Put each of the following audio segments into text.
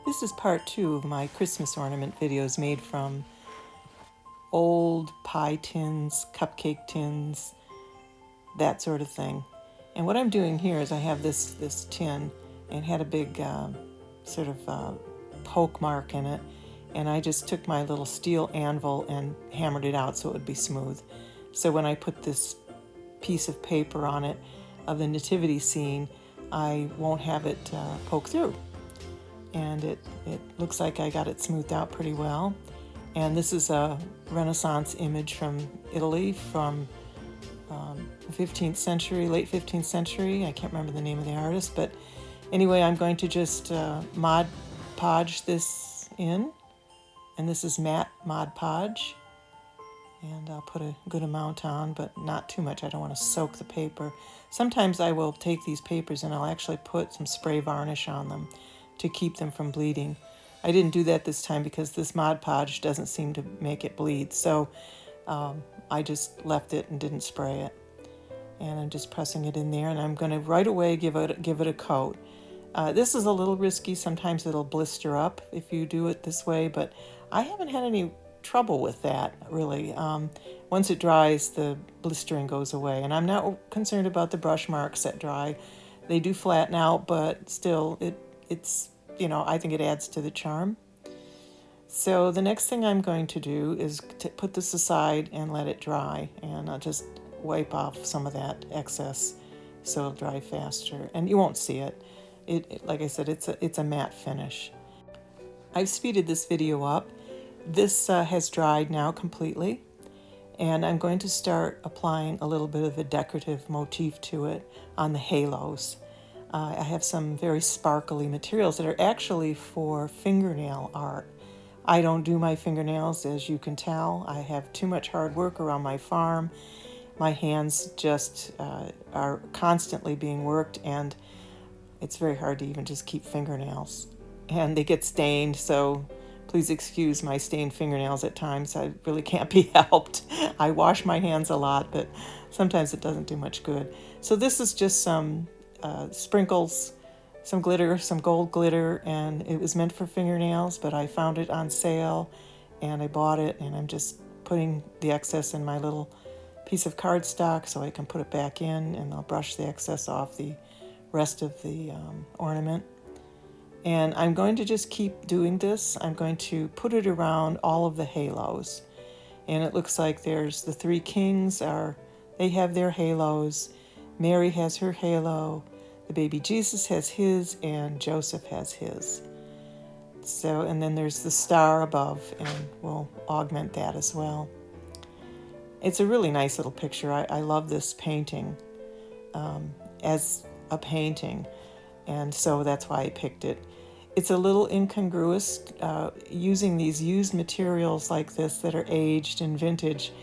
This is part 2 of my Christmas ornament videos made from old pie tins, cupcake tins, that sort of thing. And what I'm doing here is I have this tin and had a big poke mark in it, and I just took my little steel anvil and hammered it out so it would be smooth. So when I put this piece of paper on it of the nativity scene, I won't have it poke through. And it looks like I got it smoothed out pretty well. And this is a Renaissance image from Italy from 15th century, late 15th century. I can't remember the name of the artist, but anyway, I'm going to just Mod Podge this in. And this is matte Mod Podge. And I'll put a good amount on, but not too much. I don't want to soak the paper. Sometimes I will take these papers and I'll actually put some spray varnish on them to keep them from bleeding. I didn't do that this time because this Mod Podge doesn't seem to make it bleed. So I just left it and didn't spray it. And I'm just pressing it in there, and I'm going to right away give it a coat. This is a little risky. Sometimes it'll blister up if you do it this way, but I haven't had any trouble with that, really. Once it dries, the blistering goes away, and I'm not concerned about the brush marks that dry. They do flatten out, but still, it's I think it adds to the charm. So the next thing I'm going to do is to put this aside and let it dry, and I'll just wipe off some of that excess so it'll dry faster, and you won't see it. Like I said, it's a matte finish. I've speeded this video up. This has dried now completely, and I'm going to start applying a little bit of a decorative motif to it on the halos. I have some very sparkly materials that are actually for fingernail art. I don't do my fingernails, as you can tell. I have too much hard work around my farm. My hands just are constantly being worked, and it's very hard to even just keep fingernails. And they get stained, so please excuse my stained fingernails at times. I really can't be helped. I wash my hands a lot, but sometimes it doesn't do much good. So this is just some sprinkles, some glitter, some gold glitter, and it was meant for fingernails, but I found it on sale and I bought it, and I'm just putting the excess in my little piece of cardstock so I can put it back in, and I'll brush the excess off the rest of the ornament. And I'm going to just keep doing this. I'm going to put it around all of the halos. And it looks like there's the three kings they have their halos. Mary has her halo. The baby Jesus has his, and Joseph has his. So, and then there's the star above, and we'll augment that as well. It's a really nice little picture. I love this painting as a painting, and so that's why I picked it. It's a little incongruous using these used materials like this that are aged and vintage.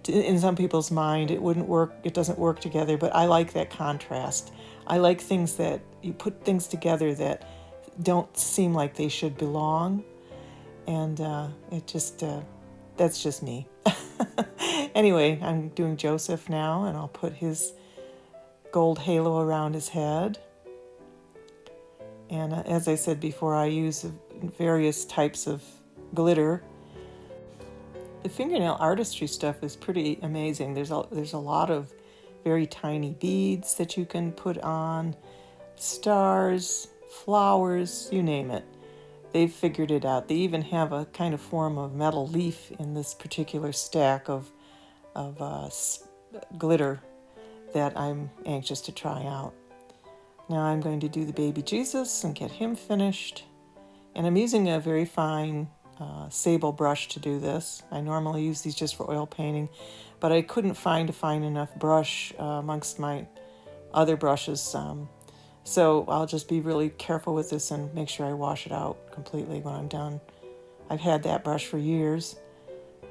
In some people's mind, it wouldn't work. It doesn't work together, but I like that contrast. I like things that you put things together that don't seem like they should belong, and that's just me. Anyway, I'm doing Joseph now, and I'll put his gold halo around his head. And as I said before, I use various types of glitter. The fingernail artistry stuff is pretty amazing. There's a lot of very tiny beads that you can put on, stars, flowers, you name it. They've figured it out. They even have a kind of form of metal leaf in this particular stack of glitter that I'm anxious to try out. Now I'm going to do the baby Jesus and get him finished. And I'm using a very fine sable brush to do this. I normally use these just for oil painting, but I couldn't find a fine enough brush amongst my other brushes. So I'll just be really careful with this and make sure I wash it out completely when I'm done. I've had that brush for years.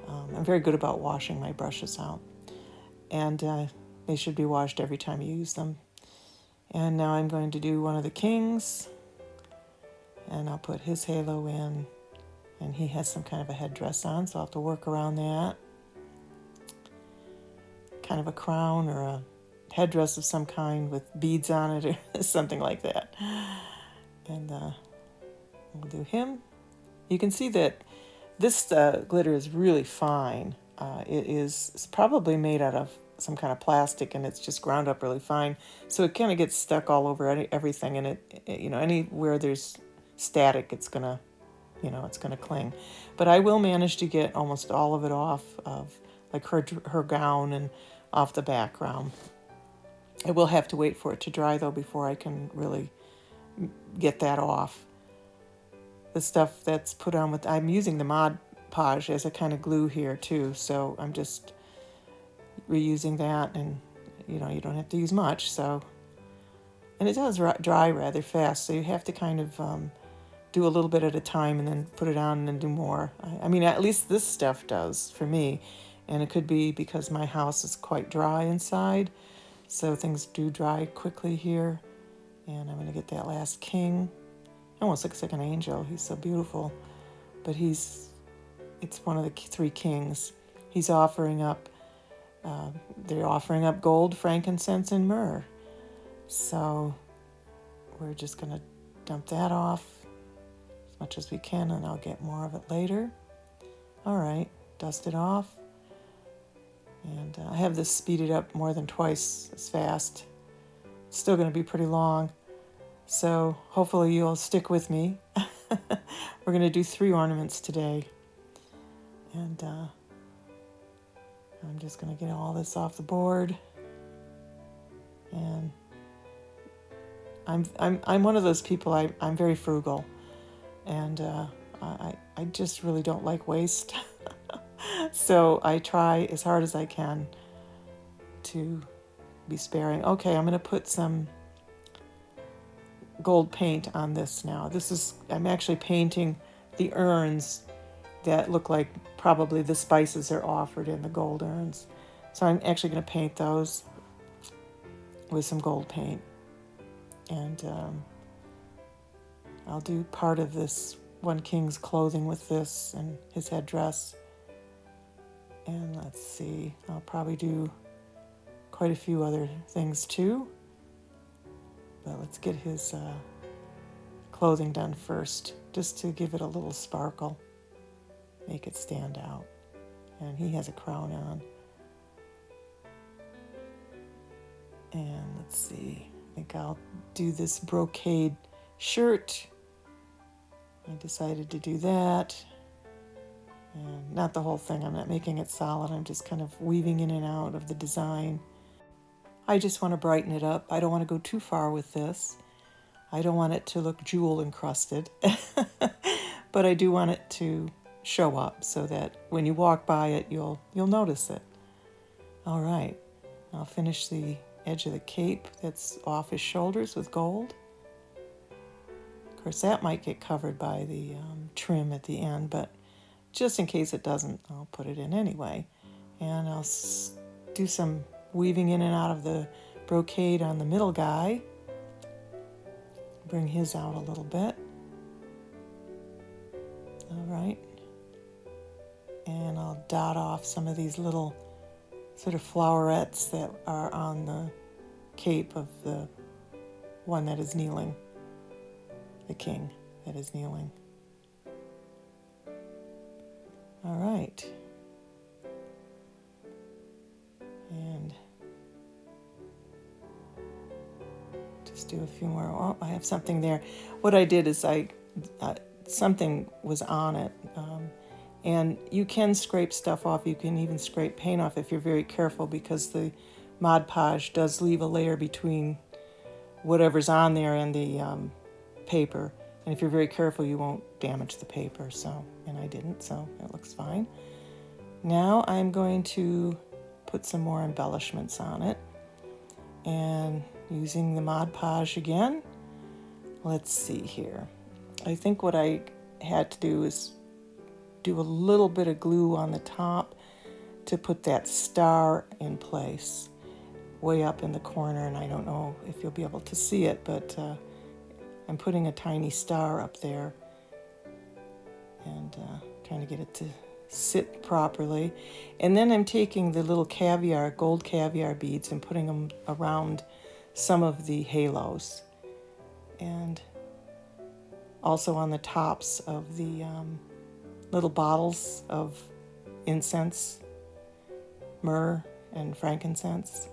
I'm very good about washing my brushes out. And they should be washed every time you use them. And now I'm going to do one of the kings. And I'll put his halo in. And he has some kind of a headdress on, so I'll have to work around that. Kind of a crown or a headdress of some kind with beads on it or something like that. And We'll do him. You can see that this glitter is really fine. It's probably made out of some kind of plastic, and it's just ground up really fine. So it kind of gets stuck all over everything, and anywhere there's static, it's gonna cling. But I will manage to get almost all of it off of like her gown and off the background. I will have to wait for it to dry though before I can really get that off. The stuff that's put on I'm using the Mod Podge as a kind of glue here too, so I'm just reusing that, and you don't have to use much. So, and it does dry rather fast, so you have to kind of do a little bit at a time and then put it on and then do more. I mean, at least this stuff does for me, and it could be because my house is quite dry inside, so things do dry quickly here. And I'm going to get that last king. Almost looks like an angel. He's so beautiful. But it's one of the three kings. He's offering up, they're offering up gold, frankincense, and myrrh. So we're just going to dump that off as much as we can, and I'll get more of it later. All right, dust it off. And I have this speeded up more than twice as fast. It's still going to be pretty long. So hopefully you'll stick with me. We're going to do 3 ornaments today. And I'm just going to get all this off the board. And I'm one of those people, I'm very frugal. And I just really don't like waste. So I try as hard as I can to be sparing. Okay, I'm going to put some gold paint on this now. I'm actually painting the urns that look like probably the spices are offered in the gold urns. So I'm actually going to paint those with some gold paint. And I'll do part of this one king's clothing with this and his headdress. And let's see, I'll probably do quite a few other things too. But let's get his clothing done first, just to give it a little sparkle, make it stand out. And he has a crown on. And let's see, I think I'll do this brocade shirt. I decided to do that. And not the whole thing, I'm not making it solid, I'm just kind of weaving in and out of the design. I just want to brighten it up. I don't want to go too far with this. I don't want it to look jewel encrusted, but I do want it to show up so that when you walk by it, you'll notice it. All right, I'll finish the edge of the cape that's off his shoulders with gold. Of course, that might get covered by the trim at the end, but just in case it doesn't, I'll put it in anyway. And I'll do some weaving in and out of the brocade on the middle guy. Bring his out a little bit. All right. And I'll dot off some of these little sort of flowerets that are on the cape of the one that is kneeling, the king that is kneeling. All right. And just do a few more. Oh, I have something there. What I did is something was on it. And you can scrape stuff off. You can even scrape paint off if you're very careful, because the Mod Podge does leave a layer between whatever's on there and the paper. And if you're very careful, you won't damage the paper. And I didn't, so it looks fine. Now I'm going to put some more embellishments on it. And using the Mod Podge again, let's see here. I think what I had to do is do a little bit of glue on the top to put that star in place way up in the corner, and I don't know if you'll be able to see it, but I'm putting a tiny star up there and trying to get it to sit properly. And then I'm taking the little gold caviar beads, and putting them around some of the halos. And also on the tops of the little bottles of incense, myrrh and frankincense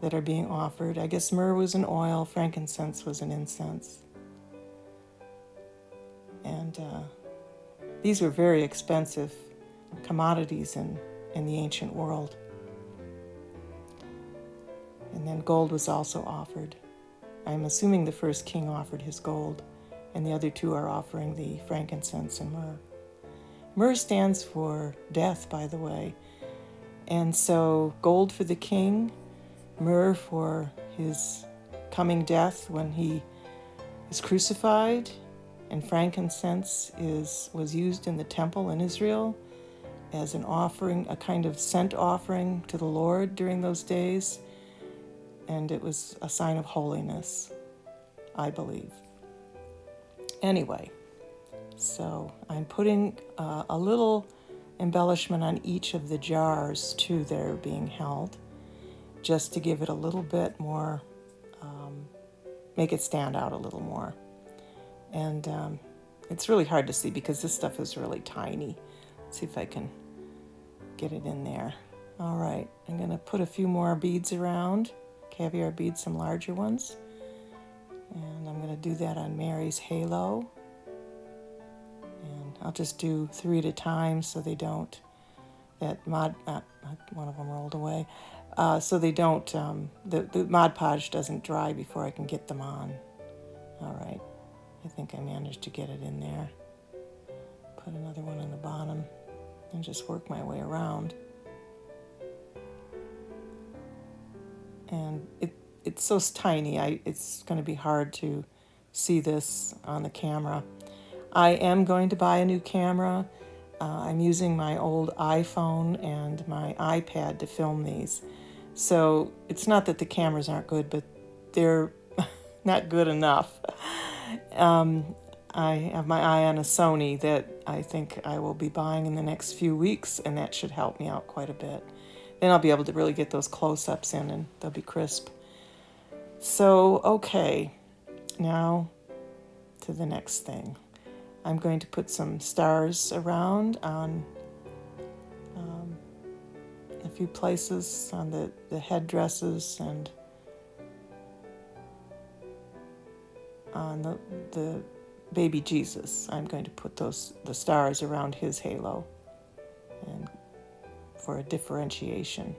that are being offered. I guess myrrh was an oil, frankincense was an incense. And these were very expensive commodities in the ancient world. And then gold was also offered. I'm assuming the first king offered his gold, and the other two are offering the frankincense and myrrh. Myrrh stands for death, by the way. And so gold for the king, myrrh for his coming death when he is crucified, and frankincense was used in the temple in Israel as an offering, a kind of scent offering to the Lord during those days. And it was a sign of holiness, I believe. Anyway, so I'm putting a little embellishment on each of the jars, too, that are being held, just to give it a little bit more, make it stand out a little more. And it's really hard to see because this stuff is really tiny. Let's see if I can get it in there. All right, I'm going to put a few more beads around, caviar beads, some larger ones. And I'm going to do that on Mary's halo. And I'll just do 3 at a time so they don't, one of them rolled away, so they don't, the Mod Podge doesn't dry before I can get them on. All right, I think I managed to get it in there. Put another one on the bottom and just work my way around. And it's so tiny, it's going to be hard to see this on the camera. I am going to buy a new camera. I'm using my old iPhone and my iPad to film these. So it's not that the cameras aren't good, but they're not good enough. I have my eye on a Sony that I think I will be buying in the next few weeks, and that should help me out quite a bit. Then I'll be able to really get those close-ups in, and they'll be crisp. So, okay, now to the next thing. I'm going to put some stars around on a few places on the headdresses and on the baby Jesus. I'm going to put the stars around his halo and for a differentiation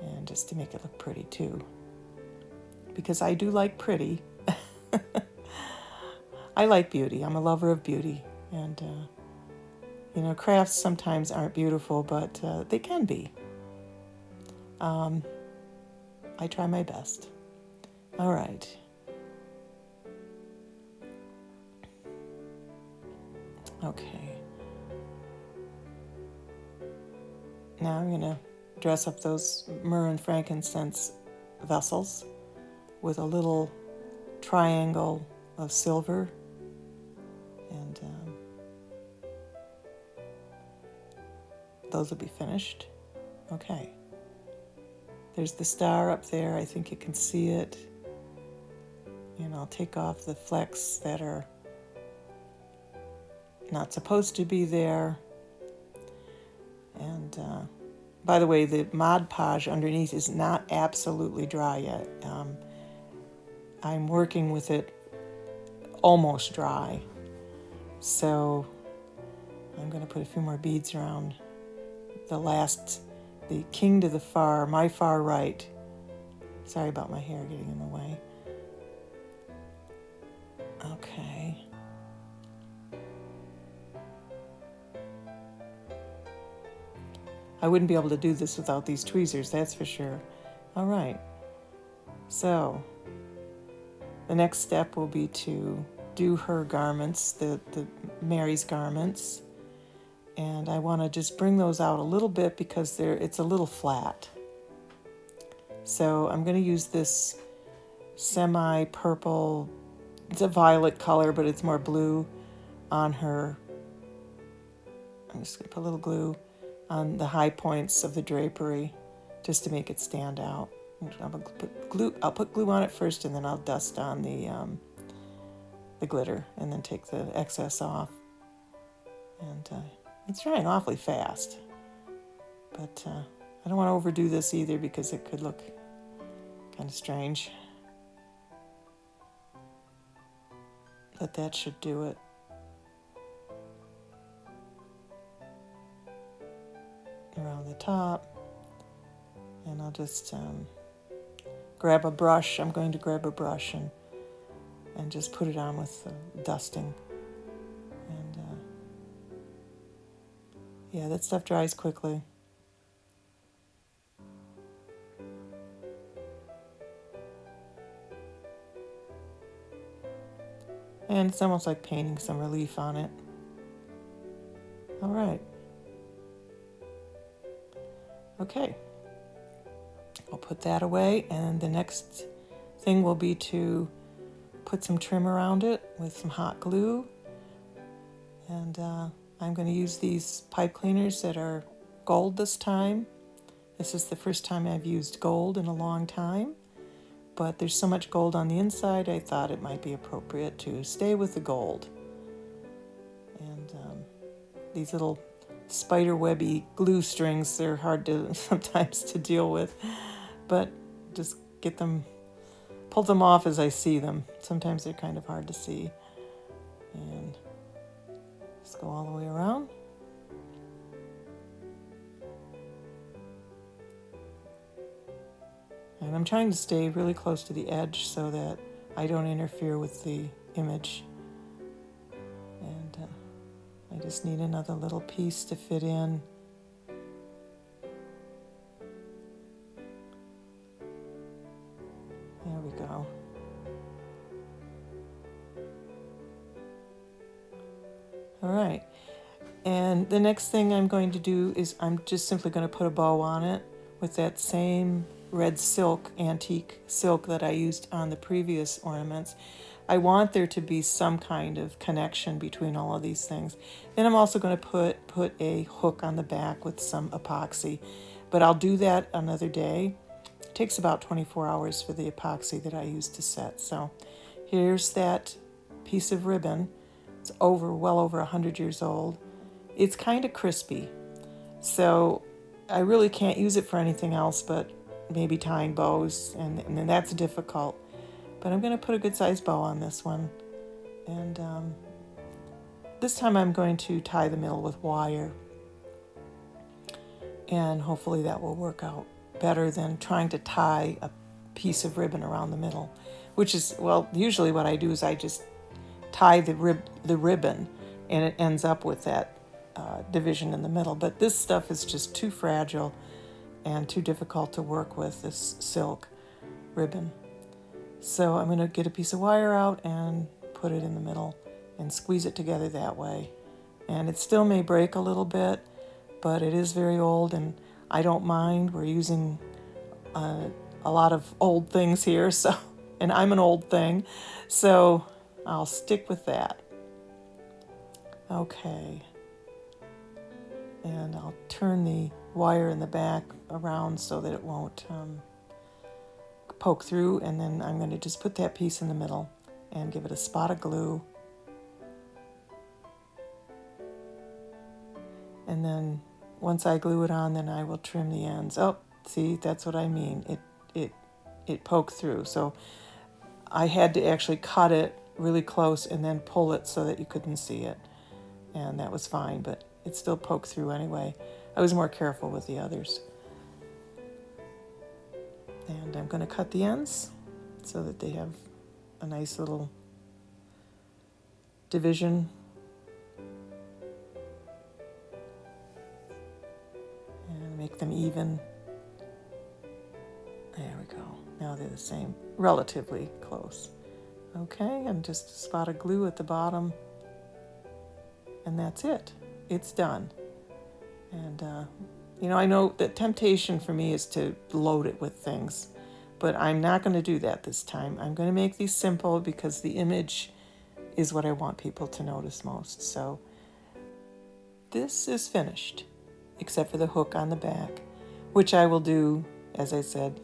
and just to make it look pretty too. Because I do like pretty. I like beauty. I'm a lover of beauty. And, crafts sometimes aren't beautiful, but they can be. I try my best. All right. Okay. Now I'm going to dress up those myrrh and frankincense vessels with a little triangle of silver. And those will be finished. Okay. There's the star up there. I think you can see it. And I'll take off the flecks that are not supposed to be there. And by the way, the Mod Podge underneath is not absolutely dry yet. I'm working with it almost dry. So I'm going to put a few more beads around the king to my far right. Sorry about my hair getting in the way. Okay. I wouldn't be able to do this without these tweezers, that's for sure. All right. So the next step will be to do her garments, the Mary's garments. And I want to just bring those out a little bit because it's a little flat. So I'm going to use this semi-purple, it's a violet color, but it's more blue on her. I'm just going to put a little glue on the high points of the drapery just to make it stand out. I'll put glue on it first, and then I'll dust on the the glitter and then take the excess off. And it's drying awfully fast. But I don't want to overdo this either because it could look kind of strange. But that should do it. Around the top. And I'll just grab a brush. I'm going to grab a brush and just put it on with dusting. And yeah, that stuff dries quickly. And it's almost like painting some relief on it. All right. Okay. I'll put that away, and the next thing will be to put some trim around it with some hot glue. And I'm going to use these pipe cleaners that are gold this time. This is the first time I've used gold in a long time. But there's so much gold on the inside, I thought it might be appropriate to stay with the gold. And these little spider webby glue strings, they're hard to sometimes to deal with. But just get them, pull them off as I see them. Sometimes they're kind of hard to see. And just go all the way around. And I'm trying to stay really close to the edge so that I don't interfere with the image. And I just need another little piece to fit in. There we go. All right. And the next thing I'm going to do is I'm just simply going to put a bow on it with that same red silk, antique silk that I used on the previous ornaments. I want there to be some kind of connection between all of these things. Then I'm also going to put a hook on the back with some epoxy, but I'll do that another day. It takes about 24 hours for the epoxy that I use to set. So here's that piece of ribbon. It's well over 100 years old. It's kind of crispy, so I really can't use it for anything else but maybe tying bows, and then that's difficult. But I'm going to put a good sized bow on this one. And this time I'm going to tie the middle with wire. And hopefully that will work out better than trying to tie a piece of ribbon around the middle, which is, well, usually what I do is I just tie the ribbon and it ends up with that division in the middle. But this stuff is just too fragile and too difficult to work with, this silk ribbon. So I'm going to get a piece of wire out and put it in the middle and squeeze it together that way. And it still may break a little bit, but it is very old and I don't mind. We're using a lot of old things here, so, and I'm an old thing, so I'll stick with that. Okay. And I'll turn the wire in the back around so that it won't poke through, and then I'm going to just put that piece in the middle and give it a spot of glue. And then once I glue it on, then I will trim the ends. Oh, see, that's what I mean. It poked through. So I had to actually cut it really close and then pull it so that you couldn't see it. And that was fine, but it still poked through anyway. I was more careful with the others. And I'm going to cut the ends so that they have a nice little division. And make them even. There we go. Now they're the same, relatively close. Okay, and just a spot of glue at the bottom. And that's it. It's done. And, I know that temptation for me is to load it with things, but I'm not going to do that this time. I'm going to make these simple because the image is what I want people to notice most. So this is finished, except for the hook on the back, which I will do, as I said,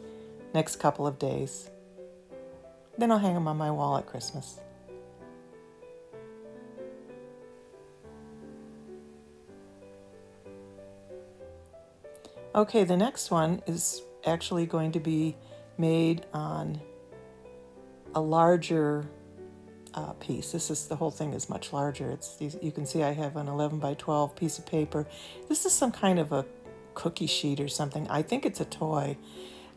next couple of days. Then I'll hang them on my wall at Christmas. Okay, the next one is actually going to be made on a larger piece. The whole thing is much larger. You can see I have an 11 by 12 piece of paper. This is some kind of a cookie sheet or something. I think it's a toy,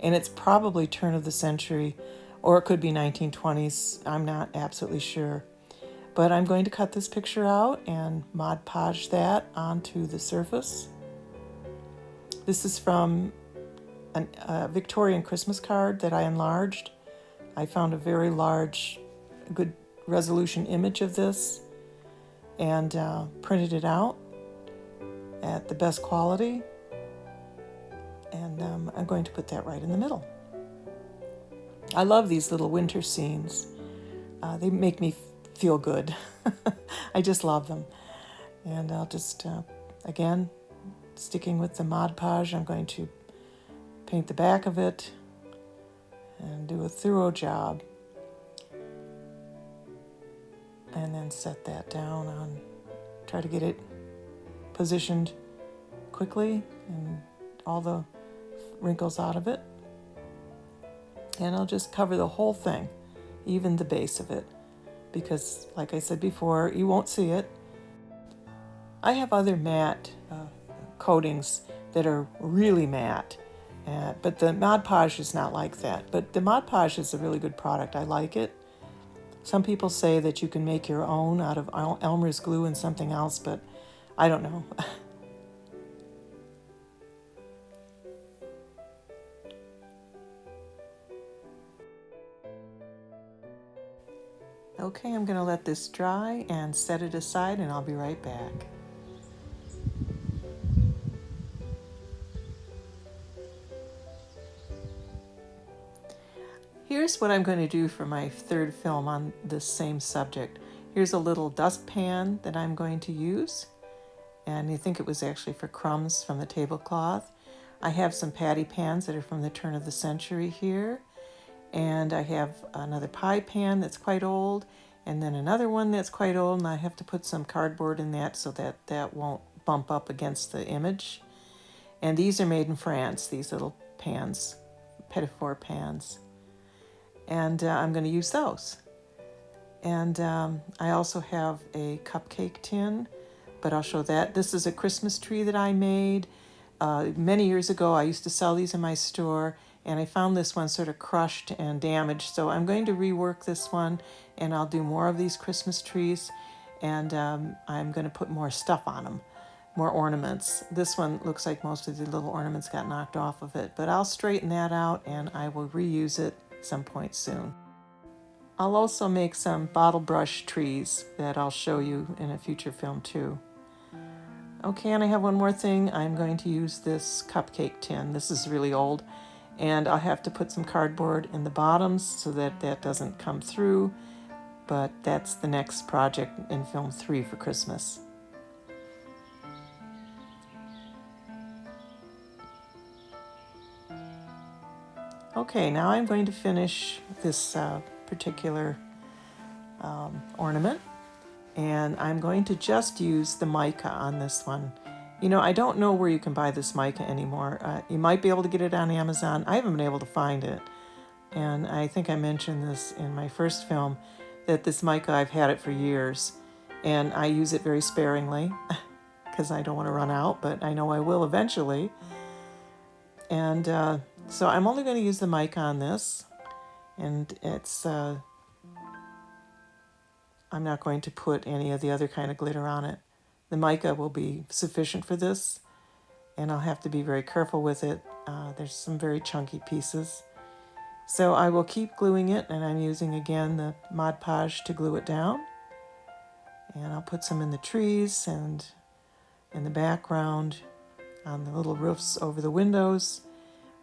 and it's probably turn of the century, or it could be 1920s. I'm not absolutely sure. But I'm going to cut this picture out and Mod Podge that onto the surface. This is from a Victorian Christmas card that I enlarged. I found a very large, good resolution image of this and printed it out at the best quality. And I'm going to put that right in the middle. I love these little winter scenes. They make me feel good. I just love them. And I'll just, again, sticking with the Mod Podge, I'm going to paint the back of it and do a thorough job. And then set that down on, try to get it positioned quickly and all the wrinkles out of it. And I'll just cover the whole thing, even the base of it, because like I said before, you won't see it. I have other matte coatings that are really matte, but the Mod Podge is not like that. But the Mod Podge is a really good product. I like it. Some people say that you can make your own out of Elmer's glue and something else, but I don't know. Okay, I'm going to let this dry and set it aside, and I'll be right back. Here's what I'm going to do for my third film on this same subject. Here's a little dustpan that I'm going to use, and I think it was actually for crumbs from the tablecloth. I have some patty pans that are from the turn of the century here, and I have another pie pan that's quite old, and then another one that's quite old, and I have to put some cardboard in that so that that won't bump up against the image. And these are made in France, these little pans, petit four pans. And I'm going to use those. And I also have a cupcake tin, but I'll show that. This is a Christmas tree that I made. Many years ago, I used to sell these in my store, and I found this one sort of crushed and damaged. So I'm going to rework this one, and I'll do more of these Christmas trees, and I'm going to put more stuff on them, more ornaments. This one looks like most of the little ornaments got knocked off of it, but I'll straighten that out, and I will reuse it some point soon. I'll also make some bottle brush trees that I'll show you in a future film too. Okay, and I have one more thing. I'm going to use this cupcake tin. This is really old, and I'll have to put some cardboard in the bottoms so that that doesn't come through, but that's the next project in film 3 for Christmas. Okay, now I'm going to finish this particular ornament, and I'm going to just use the mica on this one. You know, I don't know where you can buy this mica anymore. You might be able to get it on Amazon. I haven't been able to find it, and I think I mentioned this in my first film, that this mica, I've had it for years, and I use it very sparingly because I don't want to run out, but I know I will eventually. And so I'm only going to use the mica on this, and it's, I'm not going to put any of the other kind of glitter on it. The mica will be sufficient for this, and I'll have to be very careful with it. There's some very chunky pieces. So I will keep gluing it, and I'm using again the Mod Podge to glue it down. And I'll put some in the trees and in the background, on the little roofs over the windows,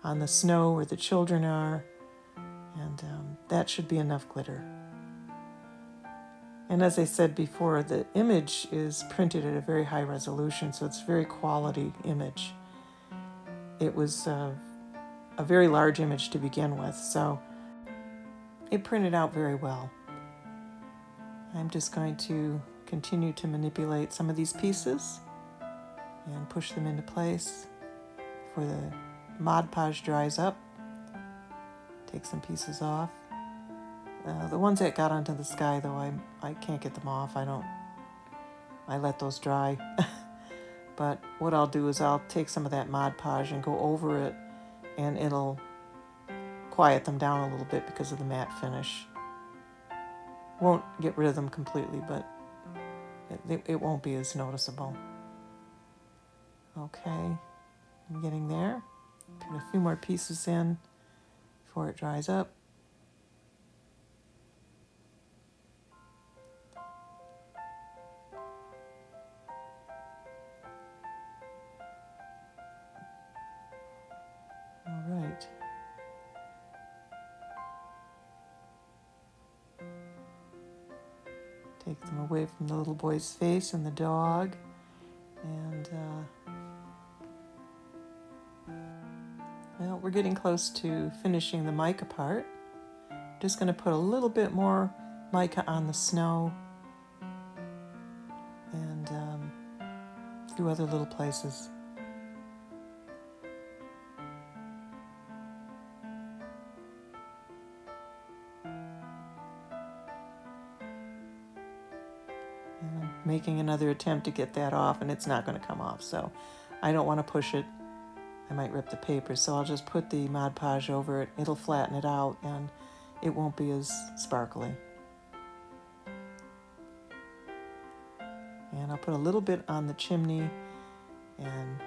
on the snow where the children are, and that should be enough glitter. And as I said before, the image is printed at a very high resolution, so it's a very quality image. It was a very large image to begin with, so it printed out very well. I'm just going to continue to manipulate some of these pieces and push them into place. before the Mod Podge dries up. Take some pieces off. The ones that got onto the sky, though, I can't get them off. I let those dry. But what I'll do is I'll take some of that Mod Podge and go over it, and it'll quiet them down a little bit because of the matte finish. Won't get rid of them completely, but it won't be as noticeable. Okay, I'm getting there. Put a few more pieces in before it dries up. All right. Take them away from the little boy's face and the dog. And, well, we're getting close to finishing the mica part. Just going to put a little bit more mica on the snow and a few other little places. And I'm making another attempt to get that off, and it's not going to come off, so I don't want to push it. I might rip the paper, so I'll just put the Mod Podge over it. It'll flatten it out, and it won't be as sparkly. And I'll put a little bit on the chimney and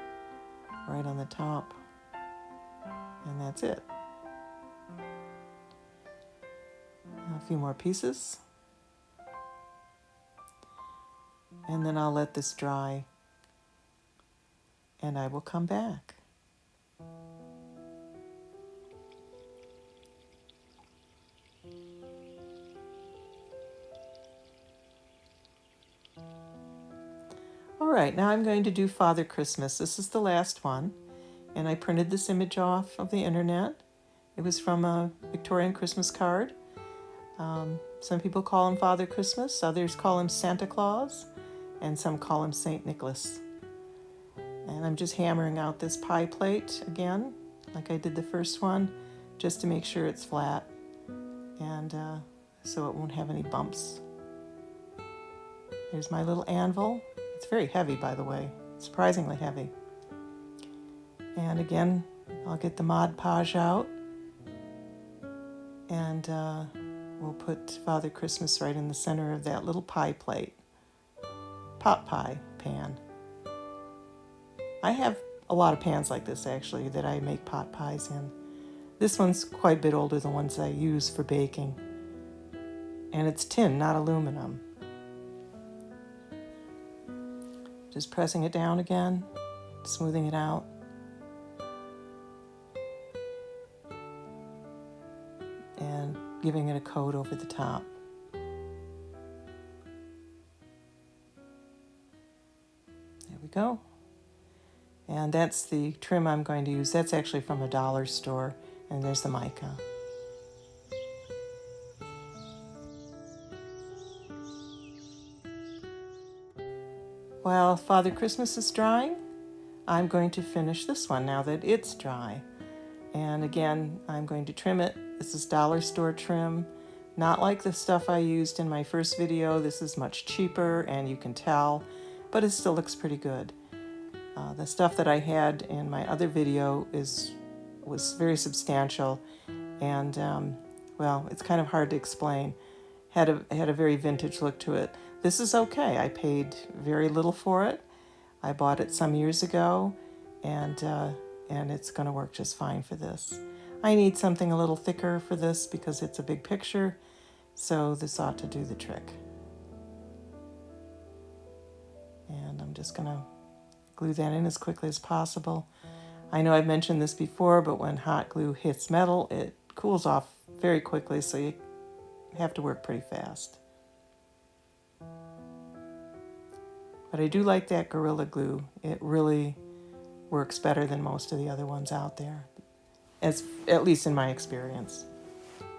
right on the top, and that's it. A few more pieces. And then I'll let this dry, and I will come back. All right, now I'm going to do Father Christmas. This is the last one, and I printed this image off of the internet. It was from a Victorian Christmas card. Some people call him Father Christmas, others call him Santa Claus, and some call him Saint Nicholas. And I'm just hammering out this pie plate again, like I did the first one, just to make sure it's flat, and so it won't have any bumps. Here's my little anvil. It's very heavy, by the way, surprisingly heavy. And again, I'll get the Mod Podge out, and we'll put Father Christmas right in the center of that little pie plate, pot pie pan. I have a lot of pans like this, actually, that I make pot pies in. This one's quite a bit older than the ones I use for baking. And it's tin, not aluminum. Just pressing it down again, smoothing it out. And giving it a coat over the top. There we go. And that's the trim I'm going to use. That's actually from a dollar store. And there's the mica. While Father Christmas is drying, I'm going to finish this one now that it's dry. And again, I'm going to trim it. This is dollar store trim. Not like the stuff I used in my first video. This is much cheaper, and you can tell, but it still looks pretty good. The stuff that I had in my other video was very substantial, and well, it's kind of hard to explain. Had a very vintage look to it. This is okay. I paid very little for it. I bought it some years ago, and it's going to work just fine for this. I need something a little thicker for this because it's a big picture, so this ought to do the trick. And I'm just going to glue that in as quickly as possible. I know I've mentioned this before, but when hot glue hits metal, it cools off very quickly, so you have to work pretty fast. But I do like that Gorilla Glue. It really works better than most of the other ones out there, at least in my experience.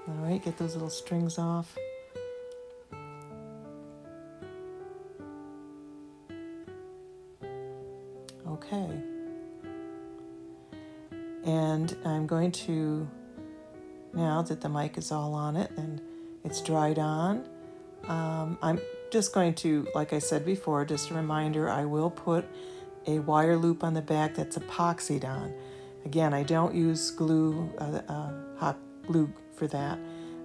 All right, get those little strings off. Okay. And I'm going to, now that the mic is all on it and it's dried on, I'm just going to, like I said before, just a reminder, I will put a wire loop on the back that's epoxied on. Again, I don't use glue, hot glue for that.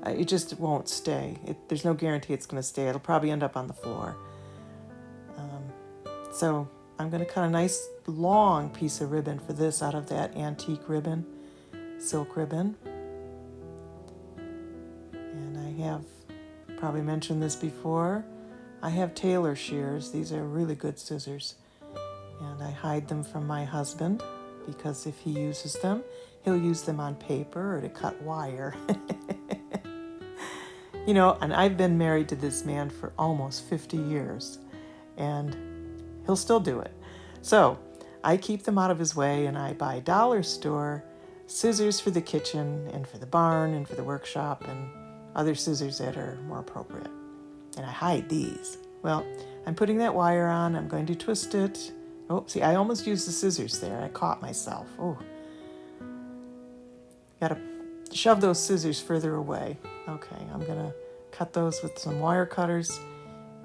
It just won't stay. There's no guarantee it's going to stay. It'll probably end up on the floor. So I'm going to cut a nice long piece of ribbon for this out of that antique ribbon, silk ribbon. And I have probably mentioned this before. I have tailor shears. These are really good scissors. And I hide them from my husband because if he uses them, he'll use them on paper or to cut wire. You know, and I've been married to this man for almost 50 years, and he'll still do it. So I keep them out of his way, and I buy dollar store scissors for the kitchen and for the barn and for the workshop and other scissors that are more appropriate. And I hide these. Well, I'm putting that wire on. I'm going to twist it. Oh, see, I almost used the scissors there. I caught myself. Oh, got to shove those scissors further away. Okay, I'm going to cut those with some wire cutters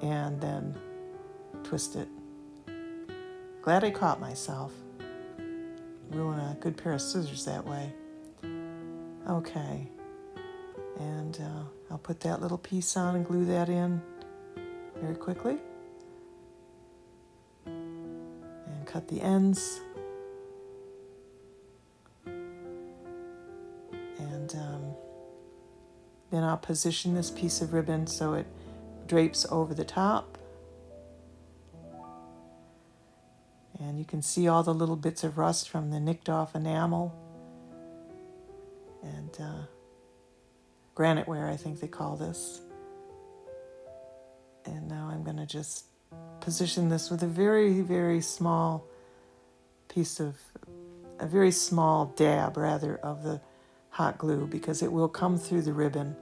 and then twist it. Glad I caught myself. Ruin a good pair of scissors that way. Okay, and I'll put that little piece on and glue that in very quickly. And cut the ends. And then I'll position this piece of ribbon so it drapes over the top. And you can see all the little bits of rust from the nicked off enamel. And granite ware, I think they call this. And now I'm going to just position this with a very, very small piece of, a very small dab rather of the hot glue, because it will come through the ribbon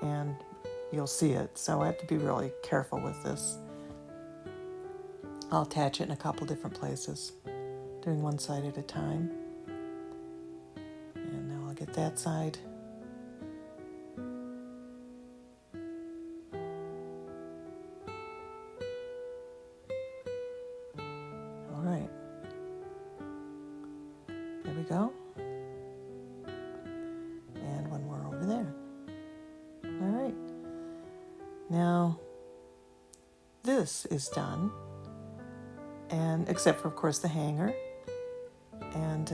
and you'll see it. So I have to be really careful with this. I'll attach it in a couple different places, doing one side at a time. And now I'll get that side. All right. There we go. And one more over there. All right. Now, this is done. And except for, of course, the hanger. And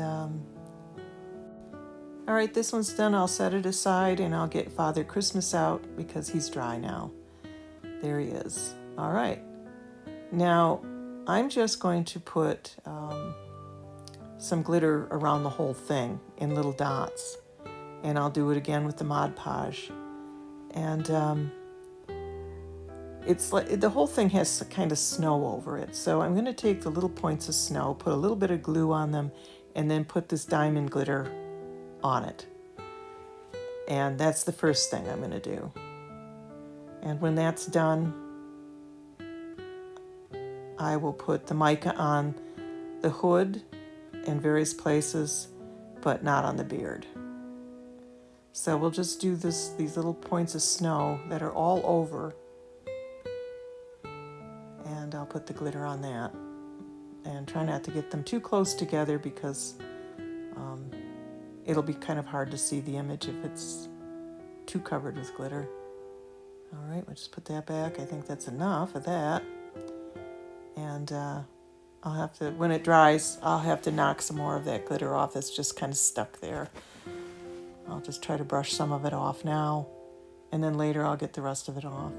all right, this one's done. I'll set it aside and I'll get Father Christmas out because he's dry now. There he is. All right. Now I'm just going to put some glitter around the whole thing in little dots, and I'll do it again with the Mod Podge. And it's like the whole thing has kind of snow over it. So I'm going to take the little points of snow, put a little bit of glue on them, and then put this diamond glitter on it. And that's the first thing I'm going to do. And when that's done, I will put the mica on the hood in various places, but not on the beard. So we'll just do these little points of snow that are all over. And I'll put the glitter on that. And try not to get them too close together because it'll be kind of hard to see the image if it's too covered with glitter. All right, we'll just put that back. I think that's enough of that. And I'll have to, when it dries, I'll have to knock some more of that glitter off that's just kind of stuck there. I'll just try to brush some of it off now, and then later I'll get the rest of it off.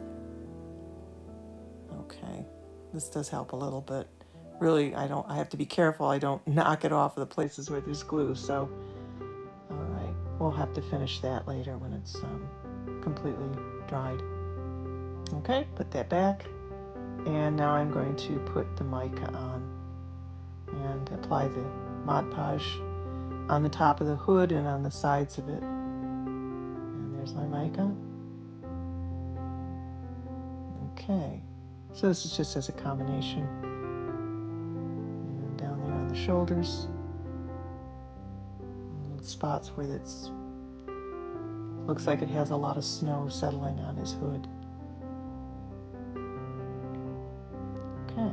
Okay, this does help a little, but really I have to be careful I don't knock it off of the places where there's glue. So, all right, we'll have to finish that later when it's completely dried. Okay, put that back. And now I'm going to put the mica on and apply the Mod Podge on the top of the hood and on the sides of it. And there's my mica. Okay, so this is just as a combination. And down there on the shoulders. spots where it's looks like it has a lot of snow settling on his hood. Okay.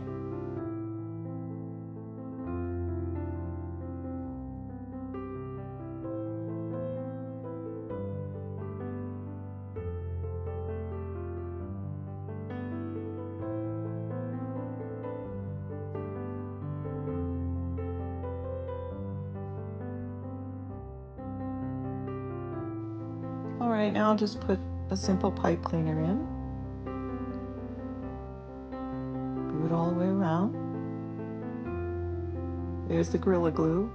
All right, now I'll just put a simple pipe cleaner in. Do it all the way around. There's the Gorilla Glue.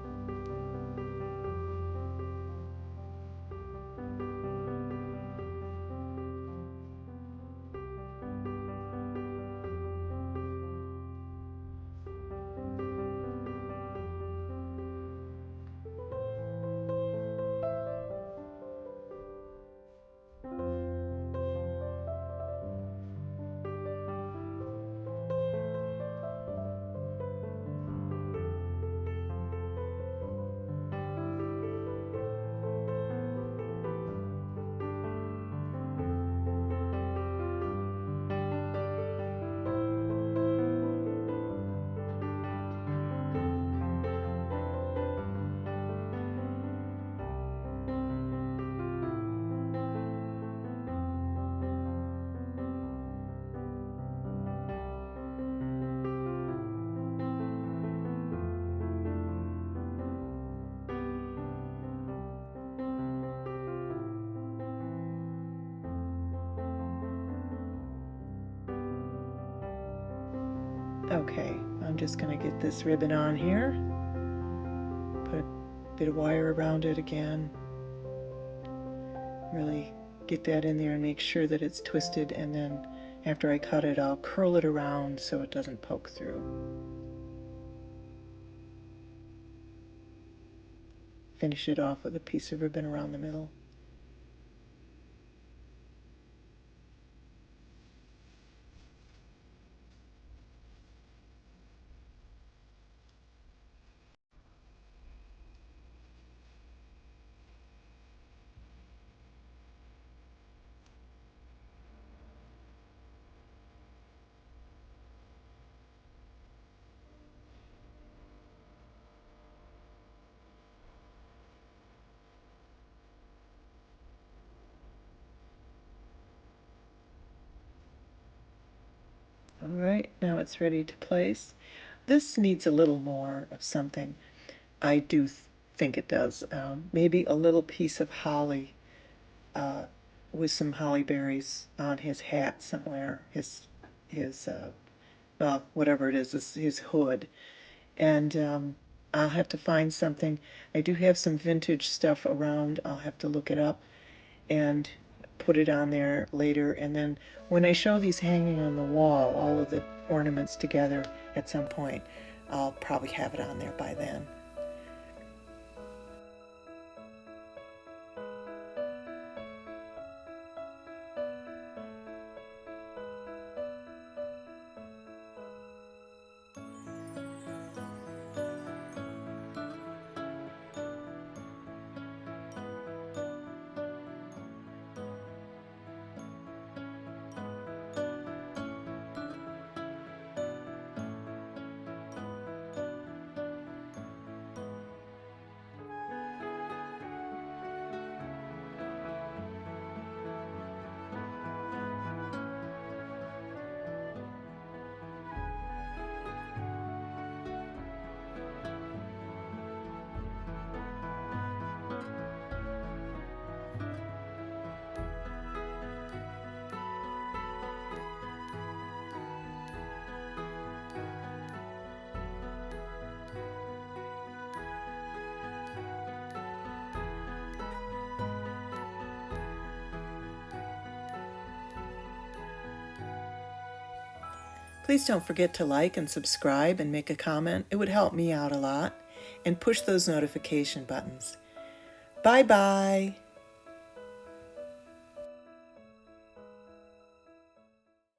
Okay, I'm just going to get this ribbon on here. Put a bit of wire around it again. Really get that in there and make sure that it's twisted, and then after I cut it, I'll curl it around so it doesn't poke through. Finish it off with a piece of ribbon around the middle. All right, now it's ready to place. This needs a little more of something. I do think it does. Maybe a little piece of holly with some holly berries on his hat somewhere, his well, whatever it is, his hood. And I'll have to find something. I do have some vintage stuff around. I'll have to look it up and put it on there later. And then when I show these hanging on the wall, all of the ornaments together at some point, I'll probably have it on there by then. Please don't forget to like and subscribe and make a comment. It would help me out a lot. And push those notification buttons. Bye-bye.